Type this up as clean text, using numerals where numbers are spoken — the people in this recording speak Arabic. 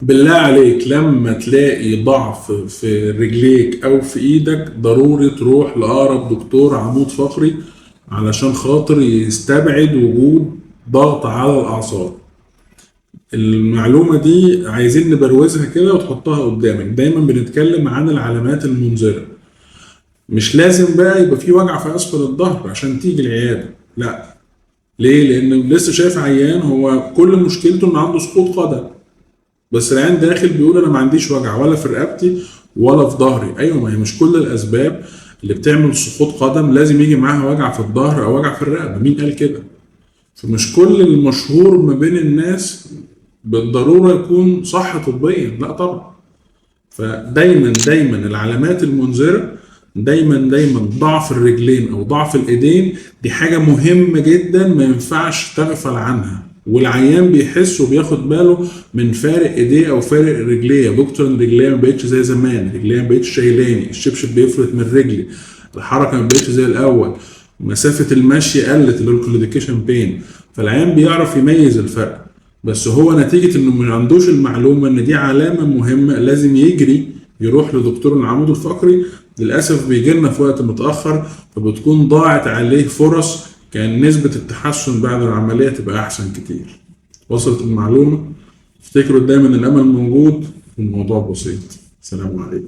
بالله عليك لما تلاقي ضعف في رجليك او في ايدك ضروري تروح لاقرب دكتور عمود فقري علشان خاطر يستبعد وجود ضغط على الاعصاب. المعلومة دي عايزين نبروزها كده وتحطها قدامك. دايما بنتكلم عن العلامات المنذرة. مش لازم بقى يبقى في وجع في اسفل الظهر عشان تيجي العيادة، لا. ليه؟ لان لسه شايف عيان هو كل مشكلته ان عنده سقوط قدم، بس العيان داخل بيقول انا ما عنديش وجع ولا في رقبتي ولا في ظهري. ايوه، ما هي مش كل الاسباب اللي بتعمل سقوط قدم لازم يجي معاها وجع في الظهر او وجع في الرقبه. مين قال كده؟ فمش كل المشهور ما بين الناس بالضروره يكون صح طبيا، لا طبعا. فدايما العلامات المنذره، دايما ضعف الرجلين او ضعف الايدين دي حاجه مهمه جدا ما ينفعش تغفل عنها. والعيان بيحس وبياخد باله من فارق ايديه او فارق رجليه. يا دكتور أنا رجليه ما بقتش زي زمان، رجليه ما بقتش شايلاني، الشبشب بيفلت من رجلي، الحركه ما بقتش زي الاول، مسافه المشي قلت اللي هو الكلوديكيشن بين. فالعيان بيعرف يميز الفرق. بس هو نتيجة انه ما عندوش المعلومة ان دي علامة مهمة لازم يجري يروح لدكتور العمود الفقري. للأسف بيجي لنا في وقت متأخر، فبتكون ضاعت عليه فرص كان نسبة التحسن بعد العملية تبقى أحسن كتير. وصلت المعلومة؟ افتكروا دايما الأمل موجود والموضوع بسيط. سلام عليكم.